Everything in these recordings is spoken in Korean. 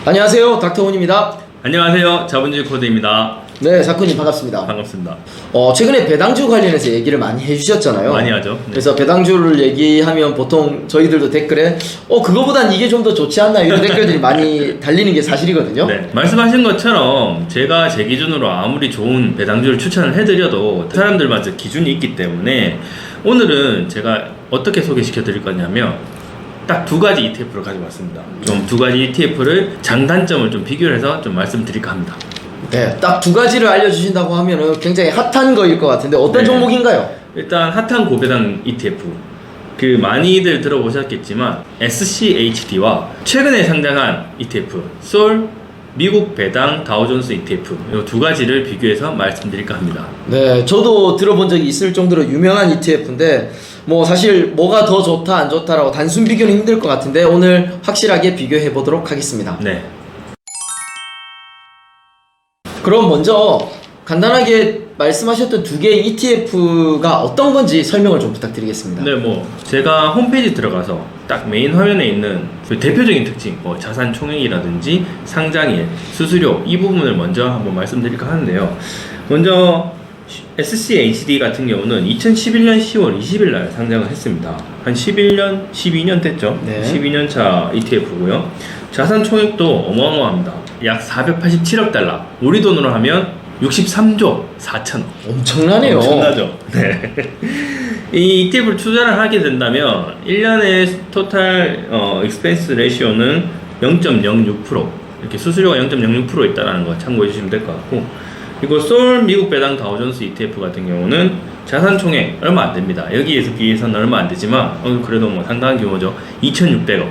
안녕하세요, 닥터훈입니다. 안녕하세요, 자본주의 코드입니다. 네, 사쿠님 반갑습니다. 반갑습니다. 최근에 배당주 관련해서 얘기를 많이 해주셨잖아요. 많이 하죠. 네. 그래서 배당주를 얘기하면 보통 저희들도 댓글에 그거보단 이게 좀 더 좋지 않나 이런 댓글들이 많이 달리는 게 사실이거든요. 네, 말씀하신 것처럼 제가 제 기준으로 아무리 좋은 배당주를 추천을 해드려도 사람들마다 기준이 있기 때문에 오늘은 제가 어떻게 소개시켜 드릴 거냐면 딱 두 가지 ETF를 가지고 왔습니다. 좀 두 가지 ETF를 장단점을 좀 비교를 해서 좀 말씀드릴까 합니다. 네, 딱 두 가지를 알려주신다고 하면은 굉장히 핫한 거일 것 같은데 어떤 네. 종목인가요? 일단 핫한 고배당 ETF, 많이들 들어보셨겠지만 SCHD와 최근에 상장한 ETF 솔 미국 배당 다우존스 ETF 이 두 가지를 비교해서 말씀드릴까 합니다. 네, 저도 들어본 적이 있을 정도로 유명한 ETF인데 뭐 사실 뭐가 더 좋다 안 좋다라고 단순 비교는 힘들 것 같은데 오늘 확실하게 비교해 보도록 하겠습니다. 네. 그럼 먼저 간단하게 말씀하셨던 두 개의 ETF가 어떤 건지 설명을 좀 부탁드리겠습니다. 네, 제가 홈페이지 들어가서 딱 메인 화면에 있는 그 대표적인 특징, 자산 총액이라든지 상장일, 수수료 이 부분을 먼저 한번 말씀드릴까 하는데요. 먼저 SCHD 같은 경우는 2011년 10월 20일 날 상장을 했습니다. 한 11년, 12년 됐죠? 네. 12년 차 ETF고요. 자산 총액도 어마어마합니다. 약 487억 달러. 우리 돈으로 하면 63조 4천억. 엄청나네요. 엄청나죠? 네. 이 ETF를 투자를 하게 된다면 1년의 토탈 익스펜스 레이시오는 0.06% 이렇게 수수료가 0.06% 있다는 거 참고해 주시면 될 것 같고, 그리고 솔 미국 배당 다우존스 ETF 같은 경우는 자산 총액 얼마 안 됩니다. 여기에서 비해서는 얼마 안 되지만 그래도 상당한 규모죠. 2,600억,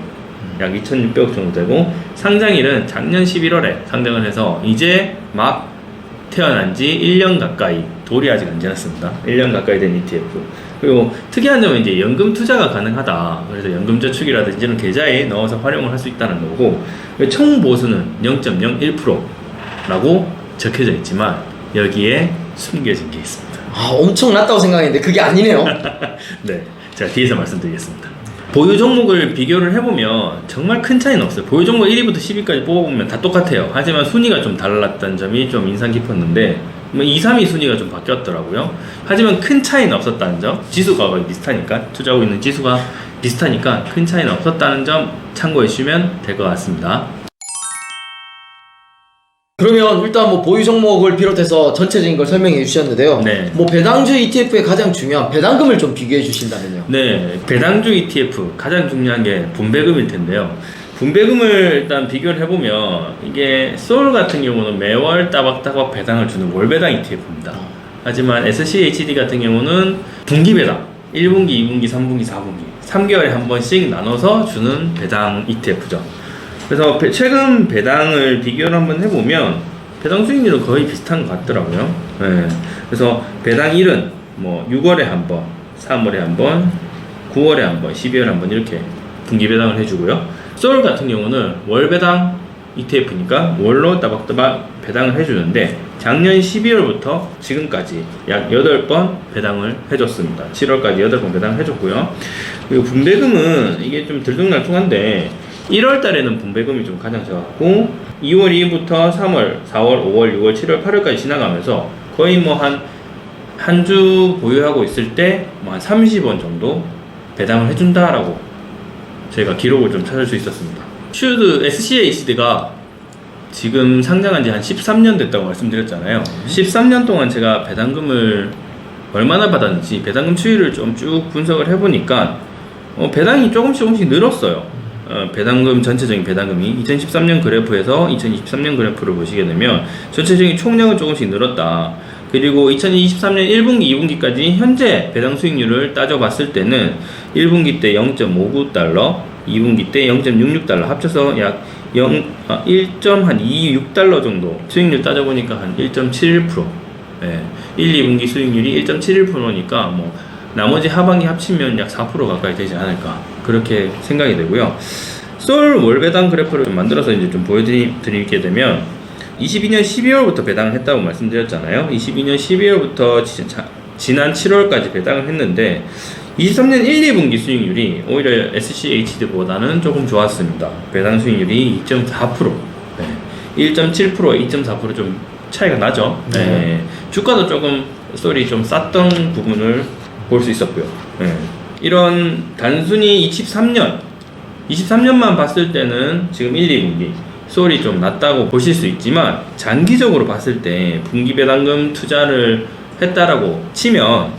약 2,600억 정도 되고, 상장일은 작년 11월에 상장을 해서 이제 막 태어난 지 1년 가까이, 돌이 아직 안 지났습니다. 1년 가까이 된 ETF. 그리고 특이한 점은 이제 연금 투자가 가능하다. 그래서 연금 저축이라든지 이런 계좌에 넣어서 활용을 할 수 있다는 거고, 총 보수는 0.01%라고 적혀져 있지만 여기에 숨겨진 게 있습니다. 엄청 낮다고 생각했는데 그게 아니네요. 네, 제가 뒤에서 말씀드리겠습니다. 보유 종목을 비교를 해보면 정말 큰 차이는 없어요. 보유 종목 1위부터 10위까지 뽑아보면 다 똑같아요. 하지만 순위가 좀 달랐다는 점이 좀 인상 깊었는데 2, 3위 순위가 좀 바뀌었더라고요. 하지만 큰 차이는 없었다는 점, 지수가 거의 비슷하니까, 투자하고 있는 지수가 비슷하니까 큰 차이는 없었다는 점 참고해 주시면 될 것 같습니다. 그러면 일단 보유 종목을 비롯해서 전체적인 걸 설명해 주셨는데요. 네. 배당주 ETF의 가장 중요한 배당금을 좀 비교해 주신다면요. 네, 배당주 ETF 가장 중요한 게 분배금일 텐데요. 분배금을 일단 비교를 해보면 이게 솔 같은 경우는 매월 따박따박 배당을 주는 월배당 ETF입니다. 하지만 SCHD 같은 경우는 분기 배당, 1분기, 2분기, 3분기, 4분기 3개월에 한 번씩 나눠서 주는 배당 ETF죠. 그래서 최근 배당을 비교를 한번 해보면 배당 수익률은 거의 비슷한 것 같더라고요. 네. 그래서 배당일은 6월에 한 번, 3월에 한 번, 9월에 한 번, 12월에 한 번 이렇게 분기 배당을 해주고요. 솔 같은 경우는 월 배당 ETF니까 월로 따박따박 배당을 해주는데 작년 12월부터 지금까지 약 8번 배당을 해줬습니다. 7월까지 8번 배당을 해줬고요. 그리고 분배금은 이게 좀 들쭉날쭉한데 1월 달에는 분배금이 좀 가장 적었고 2월 2일부터 3월, 4월, 5월, 6월, 7월, 8월까지 지나가면서 거의 한 주 보유하고 있을 때 한 30원 정도 배당을 해준다라고 저희가 기록을 좀 찾을 수 있었습니다. SCHD가 지금 상장한 지 한 13년 됐다고 말씀드렸잖아요. 13년 동안 제가 배당금을 얼마나 받았는지 배당금 추이를 좀 쭉 분석을 해보니까 배당이 조금씩 늘었어요. 배당금, 전체적인 배당금이 2013년 그래프에서 2023년 그래프를 보시게 되면 전체적인 총량은 조금씩 늘었다. 그리고 2023년 1분기, 2분기까지 현재 배당 수익률을 따져봤을 때는 1분기 때 0.59달러, 2분기 때 0.66달러 합쳐서 약 1.26달러 정도 수익률 따져보니까 한 1.71%. 네. 1, 2분기 수익률이 1.71%니까 나머지 하반기 합치면 약 4% 가까이 되지 않을까 그렇게 생각이 되고요. 솔 월배당 그래프를 좀 만들어서 이제 좀 보여드리게 되면 22년 12월부터 배당을 했다고 말씀드렸잖아요. 22년 12월부터 지난 7월까지 배당을 했는데 23년 1, 2분기 수익률이 오히려 SCHD보다는 조금 좋았습니다. 배당 수익률이 2.4%. 1.7%, 2.4% 좀 차이가 나죠. 네. 네. 주가도 조금 솔이 좀 쌌던 부분을 볼 수 있었고요. 네. 이런 단순히 23년만 봤을 때는 지금 1, 2분기 솔이 좀 낮다고 보실 수 있지만 장기적으로 봤을 때 분기 배당금 투자를 했다라고 치면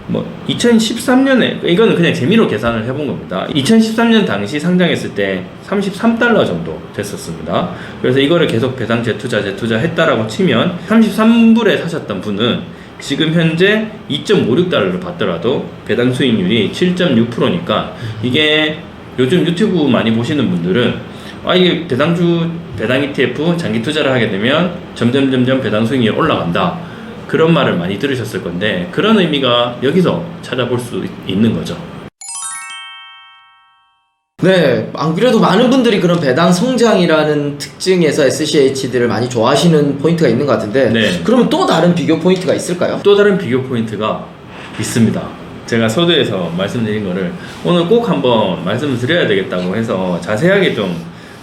뭐 2013년에 이거는 그냥 재미로 계산을 해본 겁니다. 2013년 당시 상장했을 때 33달러 정도 됐었습니다. 그래서 이거를 계속 배당 재투자 했다라고 치면 33불에 사셨던 분은 지금 현재 2.56달러를 받더라도 배당 수익률이 7.6%니까 이게 요즘 유튜브 많이 보시는 분들은 이게 배당 ETF 장기 투자를 하게 되면 점점 배당 수익률이 올라간다. 그런 말을 많이 들으셨을 건데 그런 의미가 여기서 찾아볼 수 있는 거죠. 네, 안 그래도 많은 분들이 그런 배당 성장이라는 특징에서 SCHD를 많이 좋아하시는 포인트가 있는 것 같은데 네. 그러면 또 다른 비교 포인트가 있을까요? 또 다른 비교 포인트가 있습니다. 제가 서두에서 말씀드린 거를 오늘 꼭 한번 말씀을 드려야 되겠다고 해서 자세하게 좀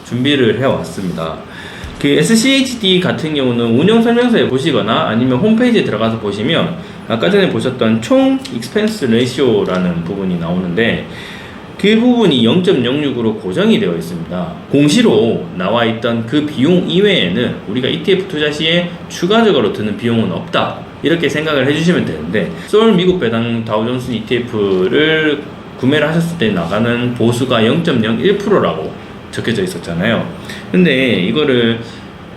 준비를 해왔습니다. 그 SCHD 같은 경우는 운영 설명서에 보시거나 아니면 홈페이지에 들어가서 보시면 아까 전에 보셨던 총 익스펜스 레이시오라는 부분이 나오는데 그 부분이 0.06으로 고정이 되어 있습니다. 공시로 나와 있던 그 비용 이외에는 우리가 ETF 투자 시에 추가적으로 드는 비용은 없다. 이렇게 생각을 해주시면 되는데 솔 미국 배당 다우존스 ETF를 구매를 하셨을 때 나가는 보수가 0.01%라고 적혀져 있었잖아요. 근데 이거를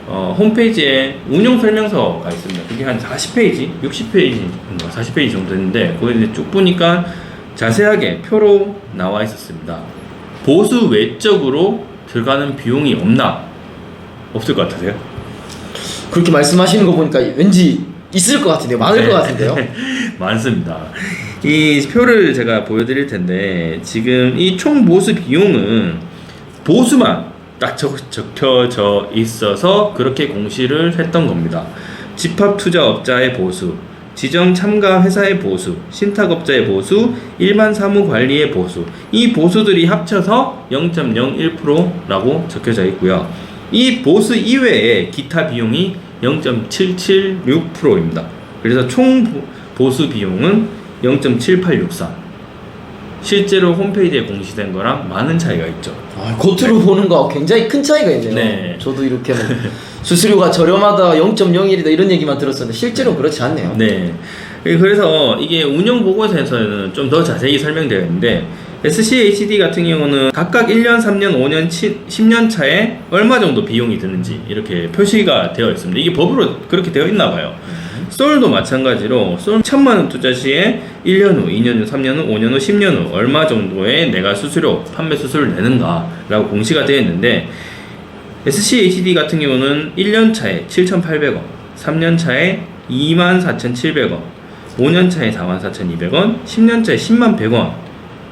홈페이지에 운용 설명서가 있습니다. 그게 한 40페이지, 60페이지, 40페이지 정도 됐는데 거기 쭉 보니까 자세하게 표로 나와 있었습니다. 보수 외적으로 들어가는 비용이 없나? 없을 것 같으세요? 그렇게 말씀하시는 거 보니까 왠지 있을 것 같은데요. 많을 것 같은데요. 많습니다. 이 표를 제가 보여드릴 텐데 지금 이 총 보수 비용은 보수만 딱 적혀져 있어서 그렇게 공시를 했던 겁니다. 집합투자업자의 보수, 지정 참가 회사의 보수, 신탁업자의 보수, 일반 사무관리의 보수, 이 보수들이 합쳐서 0.01%라고 적혀져 있고요. 이 보수 이외에 기타 비용이 0.776%입니다. 그래서 총 보수 비용은 0.7863. 실제로 홈페이지에 공시된 거랑 많은 차이가 있죠. 겉으로 보는 거하고 굉장히 큰 차이가 있네요. 네. 저도 이렇게 뭐 수수료가 저렴하다 0.01이다 이런 얘기만 들었었는데 실제로 그렇지 않네요. 네. 그래서 이게 운영 보고서에서는 좀 더 자세히 설명되어 있는데 SCHD 같은 경우는 각각 1년, 3년, 5년, 10년 차에 얼마 정도 비용이 드는지 이렇게 표시가 되어 있습니다. 이게 법으로 그렇게 되어 있나 봐요. 솔도 마찬가지로 솔 1000만원 투자 시에 1년 후, 2년 후, 3년 후, 5년 후, 10년 후 얼마 정도의 내가 수수료, 판매 수수료를 내는가 라고 공시가 되어 있는데 SCHD 같은 경우는 1년 차에 7,800원, 3년 차에 24,700원, 5년 차에 44,200원, 10년 차에 10만 100원,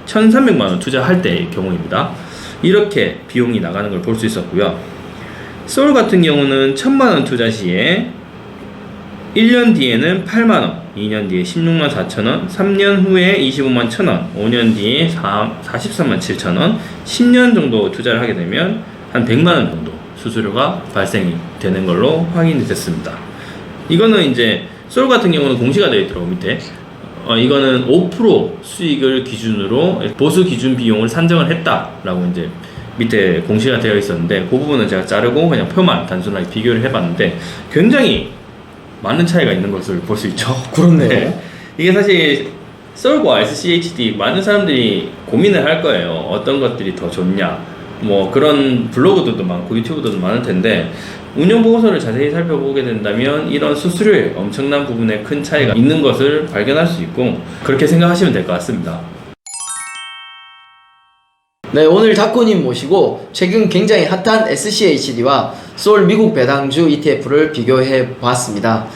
1,300만원 투자할 때의 경우입니다. 이렇게 비용이 나가는 걸 볼 수 있었고요. 솔 같은 경우는 1000만원 투자 시에 1년 뒤에는 8만원, 2년 뒤에 16만 4천원, 3년 후에 25만 1천원, 5년 뒤에 43만 7천원, 10년 정도 투자를 하게 되면 한 100만원 정도 수수료가 발생이 되는 걸로 확인이 됐습니다. 이거는 이제 솔 같은 경우는 공시가 되어 있더라고 밑에. 이거는 5% 수익을 기준으로 보수 기준 비용을 산정을 했다라고 이제 밑에 공시가 되어 있었는데 그 부분은 제가 자르고 그냥 표만 단순하게 비교를 해봤는데 굉장히 많은 차이가 있는 것을 볼 수 있죠. 그렇네요. 네. 이게 사실 솔과 SCHD 많은 사람들이 고민을 할 거예요. 어떤 것들이 더 좋냐. 뭐 그런 블로그들도 많고 유튜브들도 많을 텐데 운영 보고서를 자세히 살펴보게 된다면 이런 수수료에 엄청난 부분에 큰 차이가 있는 것을 발견할 수 있고 그렇게 생각하시면 될 것 같습니다. 네, 오늘 닥코님 모시고 최근 굉장히 핫한 SCHD와 솔 미국 배당주 ETF를 비교해 보았습니다.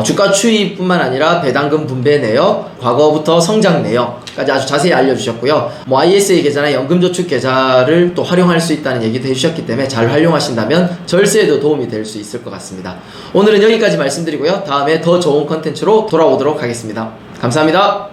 주가 추이뿐만 아니라 배당금 분배 내역, 과거부터 성장 내역까지 아주 자세히 알려주셨고요. ISA 계좌나 연금저축 계좌를 또 활용할 수 있다는 얘기도 해주셨기 때문에 잘 활용하신다면 절세에도 도움이 될 수 있을 것 같습니다. 오늘은 여기까지 말씀드리고요. 다음에 더 좋은 컨텐츠로 돌아오도록 하겠습니다. 감사합니다.